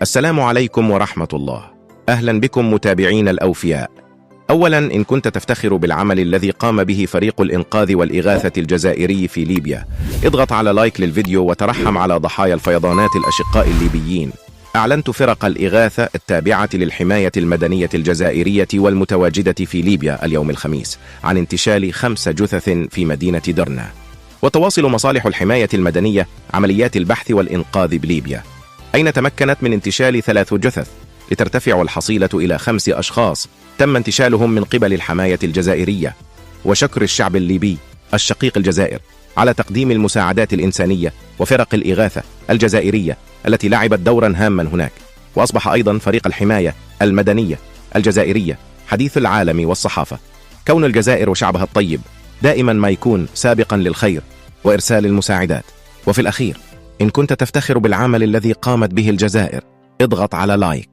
السلام عليكم ورحمة الله. أهلا بكم متابعين الأوفياء. أولا، إن كنت تفتخر بالعمل الذي قام به فريق الإنقاذ والإغاثة الجزائري في ليبيا، اضغط على لايك للفيديو وترحم على ضحايا الفيضانات الأشقاء الليبيين. أعلنت فرق الإغاثة التابعة للحماية المدنية الجزائرية والمتواجدة في ليبيا اليوم الخميس عن انتشال 5 جثث في مدينة درنا. وتواصل مصالح الحماية المدنية عمليات البحث والإنقاذ بليبيا، أين تمكنت من انتشال 3 جثث لترتفع الحصيلة إلى 5 أشخاص تم انتشالهم من قبل الحماية الجزائرية. وشكر الشعب الليبي الشقيق الجزائر على تقديم المساعدات الإنسانية وفرق الإغاثة الجزائرية التي لعبت دورا هاما هناك. وأصبح أيضا فريق الحماية المدنية الجزائرية حديث العالم والصحافة، كون الجزائر وشعبها الطيب دائما ما يكون سابقا للخير وإرسال المساعدات. وفي الأخير، إن كنت تفتخر بالعمل الذي قامت به الجزائر، اضغط على لايك